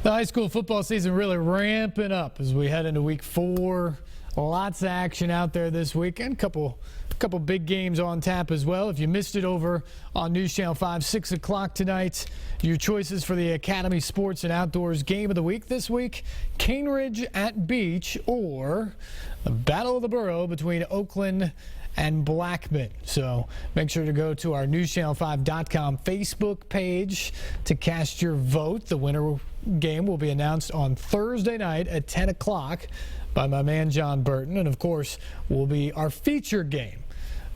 The high school football season really ramping up as we head into week 4. Lots of action out there this week and a couple big games on tap as well. If you missed it over on News Channel 5, 6 o'clock tonight, your choices for the Academy Sports and Outdoors Game of the Week this week: Cane Ridge at Beach or the Battle of the Borough between Oakland and Blackman. So make sure to go to our newschannel5.com Facebook page to cast your vote. The winner game will be announced on Thursday night at 10 o'clock by my man John Burton, and of course will be our featured game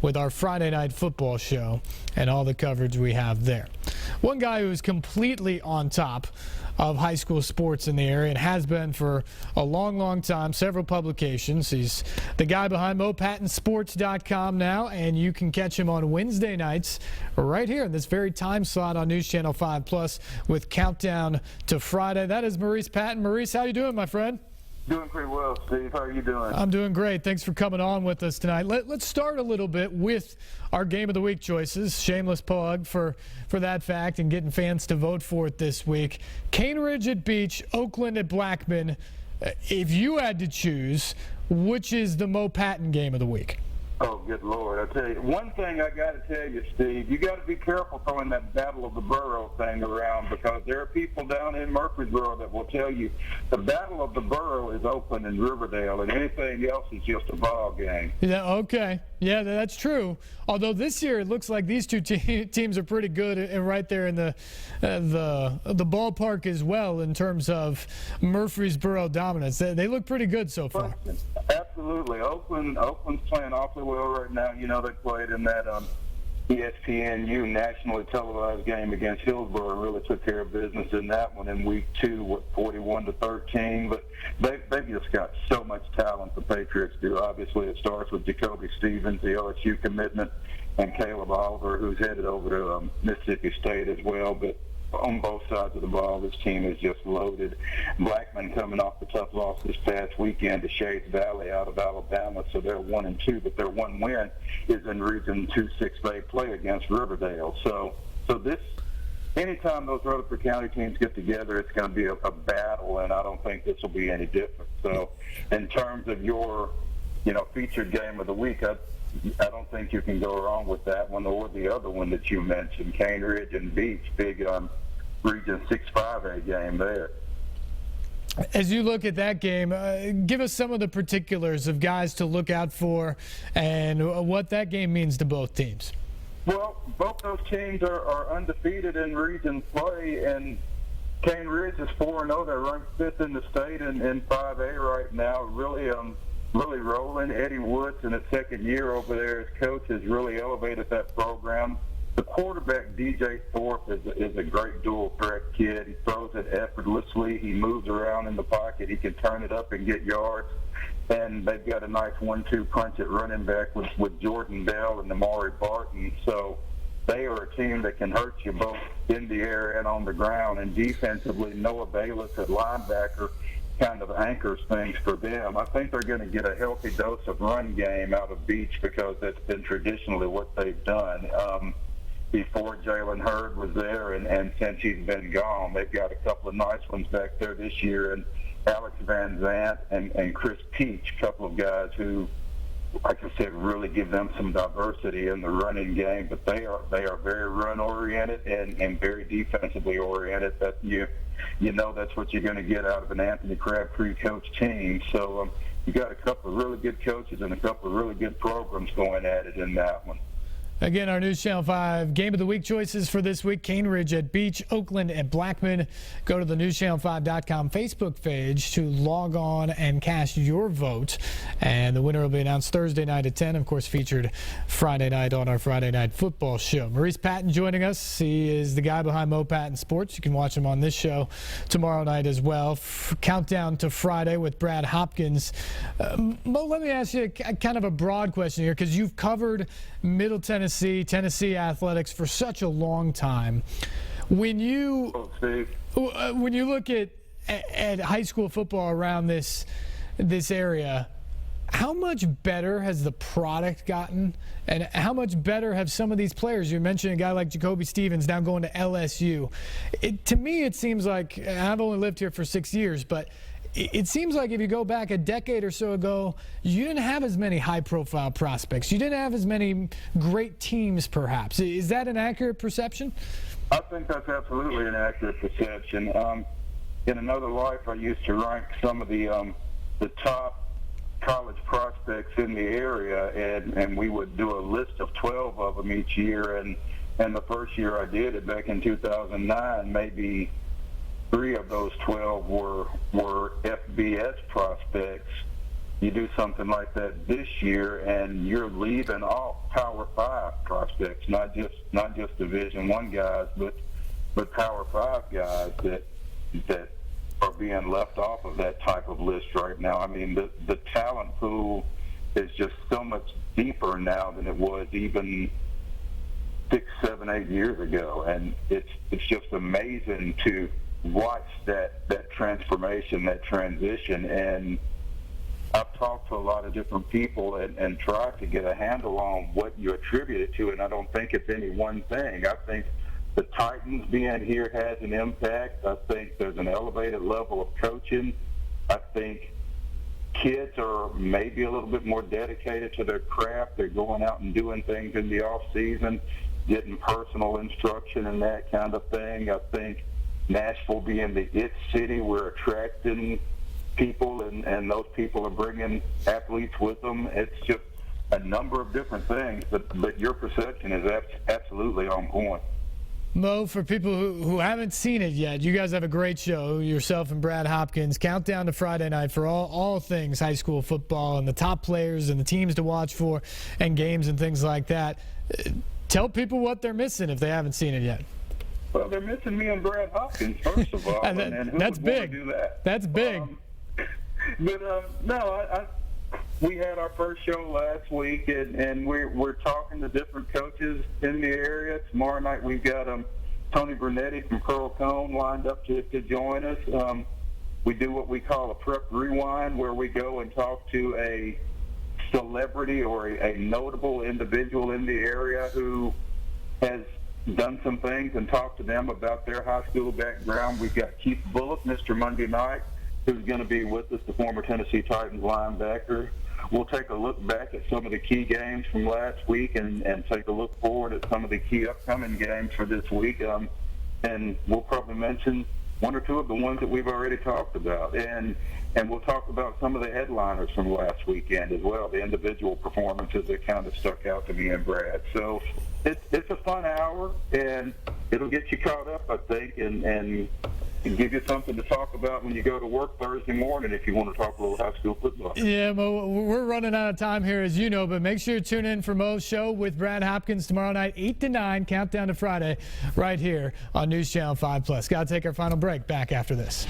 with our Friday night football show and all the coverage we have there. One guy who is completely on top of high school sports in the area and has been for a long time, several publications. He's the guy behind MoPattonSports.com now, and you can catch him on Wednesday nights right here in this very time slot on News Channel 5 Plus with Countdown to Friday. That is Maurice Patton. Maurice, how you doing, my friend? Doing pretty well, Steve. How are you doing? I'm doing great. Thanks for coming on with us tonight. Let's start a little bit with our Game of the Week choices. Shameless plug for that fact and getting fans to vote for it this week. Cane Ridge at Beach, Oakland at Blackman. If you had to choose, which is the Mo Patton Game of the Week? Oh, good Lord. I tell you, one thing I got to tell you, Steve, you got to be careful throwing that Battle of the Borough thing around, because there are people down in Murfreesboro that will tell you the Battle of the Borough is Oakland and Riverdale, and anything else is just a ball game. Yeah, okay. Yeah, that's true. Although this year it looks like these two teams are pretty good and right there in the ballpark as well in terms of Murfreesboro dominance. They look pretty good so far. Absolutely. Oakland's playing awfully well right now. You know, they played in that ESPNU nationally televised game against Hillsborough and really took care of business in that one in week 2, 41-13. But they've just got so much talent, the Patriots do. Obviously, it starts with Jacoby Stevens, the LSU commitment, and Caleb Oliver, who's headed over to Mississippi State as well. But on both sides of the ball, this team is just loaded. Blackman coming off the tough loss this past weekend to Shades Valley out of Alabama, so they're 1-2, but their one win is in Region 2 6A play against Riverdale. So this, anytime those Rutherford County teams get together, it's going to be a battle, and I don't think this will be any different. So in terms of your, featured game of the week, I don't think you can go wrong with that one or the other one that you mentioned, Cane Ridge and Beach, big Region 6-5A game there. As you look at that game, give us some of the particulars of guys to look out for and what that game means to both teams. Well, both those teams are undefeated in region play, and Cane Ridge is 4-0. They're ranked 5th in the state in 5A right now. Really rolling. Eddie Woods, in his second year over there as coach, has really elevated that program. The quarterback, DJ Thorpe, is a great dual threat kid. He throws it effortlessly. He moves around in the pocket. He can turn it up and get yards. And they've got a nice 1-2 punch at running back with Jordan Bell and Amari Barton. So they are a team that can hurt you both in the air and on the ground. And defensively, Noah Bayless at linebacker kind of anchors things for them. I think they're going to get a healthy dose of run game out of Beach, because that's been traditionally what they've done. Before Jalen Hurd was there, and since he's been gone, they've got a couple of nice ones back there this year, and Alex Van Zant and Chris Peach, a couple of guys who, like I said, really give them some diversity in the running game. But they are very run-oriented and very defensively oriented. That you know that's what you're going to get out of an Anthony Crabtree coach team. So you got a couple of really good coaches and a couple of really good programs going at it in that one. Again, our News Channel 5 Game of the Week choices for this week: Cane Ridge at Beach, Oakland at Blackman. Go to the newschannel5.com Facebook page to log on and cast your vote. And the winner will be announced Thursday night at 10, of course, featured Friday night on our Friday night football show. Maurice Patton joining us. He is the guy behind Mo Patton Sports. You can watch him on this show tomorrow night as well. Countdown to Friday with Brad Hopkins. Mo, let me ask you kind of a broad question here, because you've covered Middle Tennessee athletics for such a long time. When you look at high school football around this area, How much better has the product gotten, and how much better have some of these players? You mentioned a guy like Jacoby Stevens now going to LSU. To me, it seems like, I've only lived here for 6 years, but it seems like if you go back a decade or so ago, you didn't have as many high-profile prospects. You didn't have as many great teams, perhaps. Is that an accurate perception? I think that's absolutely an accurate perception. In another life, I used to rank some of the top college prospects in the area, and we would do a list of 12 of them each year. And the first year I did it back in 2009, maybe 3 of those 12 were FBS prospects. You do something like that this year, and you're leaving off Power 5 prospects, not just Division I guys, but Power 5 guys that are being left off of that type of list right now. I mean, the talent pool is just so much deeper now than it was even 6, 7, 8 years ago, and it's just amazing to watch that transformation, that transition. And I've talked to a lot of different people and tried to get a handle on what you attribute it to, and I don't think it's any one thing. I think the Titans being here has an impact. I think there's an elevated level of coaching. I think kids are maybe a little bit more dedicated to their craft. They're going out and doing things in the off season, getting personal instruction and that kind of thing. I think Nashville being the it city, we're attracting people, and those people are bringing athletes with them. It's just a number of different things, but your perception is absolutely on point. Mo, for people who haven't seen it yet, you guys have a great show, yourself and Brad Hopkins. Countdown to Friday night for all things high school football and the top players and the teams to watch for and games and things like that. Tell people what they're missing if they haven't seen it yet. Well, they're missing me and Brad Hopkins, first of all. and who that's would big. Want to do that? That's big. No, we had our first show last week, and we're talking to different coaches in the area. Tomorrow night we've got Tony Brunetti from Pearl Cone lined up to join us. We do what we call a prep rewind, where we go and talk to a celebrity or a notable individual in the area who has done some things, and talk to them about their high school background. We've got Keith Bullock, Mr. Monday Night, who's going to be with us, the former Tennessee Titans linebacker. We'll take a look back at some of the key games from last week and take a look forward at some of the key upcoming games for this week. And we'll probably mention 1 or 2 of the ones that we've already talked about. And we'll talk about some of the headliners from last weekend as well, the individual performances that kind of stuck out to me and Brad. So it's a fun hour, and it'll get you caught up, I think, and give you something to talk about when you go to work Thursday morning if you want to talk a little high school football. Yeah, Mo, we're running out of time here, as you know, but make sure you tune in for Mo's show with Brad Hopkins tomorrow night, 8 to 9, Countdown to Friday, right here on News Channel 5+. Got to take our final break. Back after this.